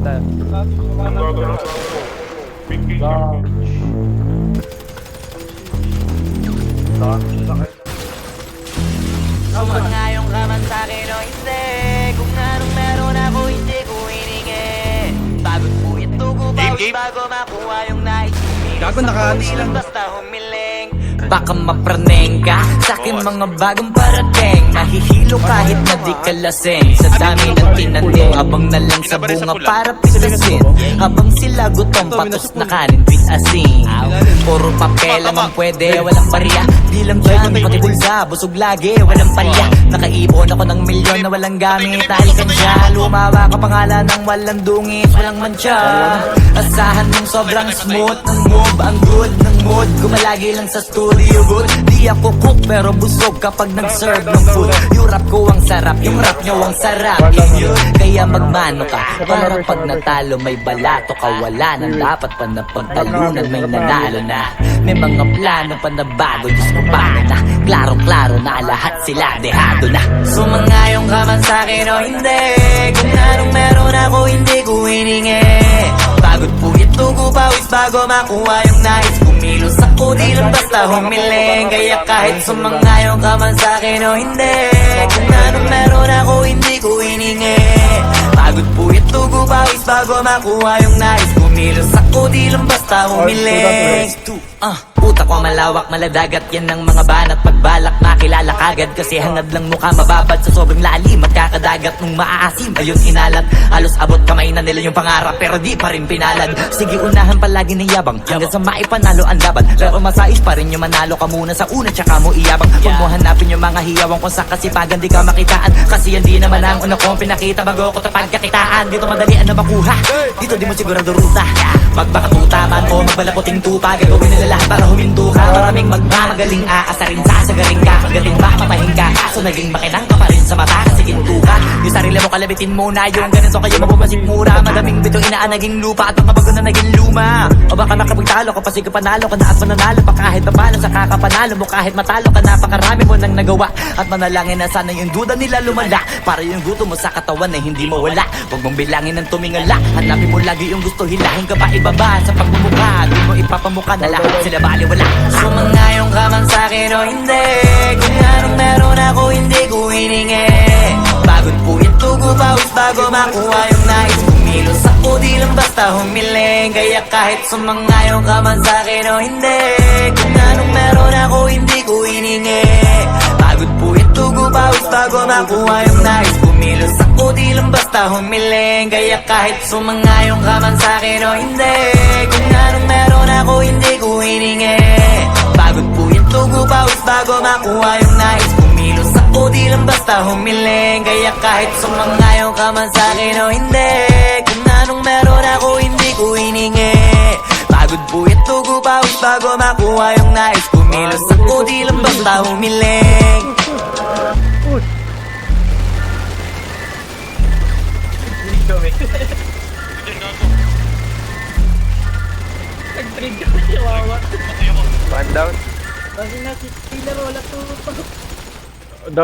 tayo. Sumangayong ka man sa'kin o hindi. Kung anong meron ako hindi ko hiningi. Pagod po ito ko bago makuha yung nais. Gago, nakaano sila. Basta humiling. Baka mapraneng ka sa'kin mga bagong parating. Mahihilo kahit na di ka lasing. Sa dami ng tinanim habang nalang sa bunga para pisasin. Habang sila gutom patos na kanin with asin. Puro papel lang ang pwede, walang barya. Di lang dyan, pati bulsa, busog lagi, walang palya. Nakaipon ako ng milyon na walang gamit. Dahil kanya, lumawa ka pangalan ng walang dungis, walang mancha. Asahan mong sobrang smooth ng move, ang good ng mood. Gumalagi lang sa studio good. Di ako cook pero busog kapag nag-serve ng food. Yung rap ko ang sarap, yung rap nyo ang sarap. Kaya magmano ka, para pag natalo may balato ka. Wala na dapat pa na pagtalunan, may nanalo na. May mga plano pa na bago, Diyos ko paano na. Klarong-klaro na lahat sila dehado na. Sumangayong ka man sa'kin o hindi. Kung anong meron ako hindi ko hiningi. Pagod po ito ko pawis bago makuha yung nais. Kumilos ako di lang basta humiling. Kaya kahit sumangayong ka man sa'kin o hindi. Kung anong meron ako hindi ko hiningi. Pagod po ito ko pawis bago makuha yung nais. Kumilos ako di lang basta humiling. Utak ko malawak, maladagat yan ng mga banat. Pagbalak makilala kagad kasi hangad lang mukha mababad. Sa sobrang lalim at kakadagat nung maaasim ayun inalat. Halos abot kamay na nila yung pangarap pero di pa rin pinalad. Sige unahan palagi ng yabang hanggang sa maipanalo ang laban. Pero masais pa rin yung manalo ka muna sa una tsaka mo iyabang. Huwag mo hanapin yung mga hiyawang kung sa kasipagan di ka makitaan. Kasi yan di naman ang una kong pinakita bago ko tapagkakitaan. Dito madalian na makuha, dito di mo sigurado ruta. Magbakatuta man o magbalaputing tupa, gagawin nila lahat para huminto ka. Maraming magmamagaling aasarin sasagaling ka. Magaling ba mapahin ka kaso naging makinang ka pa rin sa mata kasi ginto ka. Yung sarili mo kalabitin muna yung ganito kayo mapumasig mura. Madaming bito inaan naging lupa at mga bago na naging luma. O baka makapagtalo ka pa sige panalo ka na at mananalo pa kahit papalo sa kakapanalo mo. Kahit matalo ka napakarami mo nang nagawa at manalangin na sana yung duda nila lumala para yung gusto mo sa katawan na hindi mo wala. Huwag mong bilangin ng tumingala. Hanapin mo lagi yung gusto hilahin ka pa ibaba sa pagmumukha. Di mo ipapamukha na lahat sila baliwala. Sumangayong ka man sa'kin o hindi. Kung anong meron ako hindi ko hiningi. Pagod po ito ko pawis bago makuha yung nais. Kumilos ako di lang basta humiling. Kaya kahit sumangayong ka man sa'kin o hindi. Kung anong meron ako hindi ko hiningi. Pagod po ito ko pawis bago makuha yung nais. Kumilos ako di lang basta humiling. Kaya kahit sumangayong ka man sa'kin o hindi. Kung anong meron ako hindi ko hiningi. Pagod po ito ko pawis bago makuha yung nais. Kumilos ako di lang basta humiling. Kaya kahit sumangayong ka man sa'kin o hindi. Kung anong meron ako hindi ko hiningi. Pagod po ito ko pawis bago makuha yung nais. Kumilos ako di lang basta humiling. Nag-trade ka na siya, wawa. One down. Kasi nasa killer, wala to.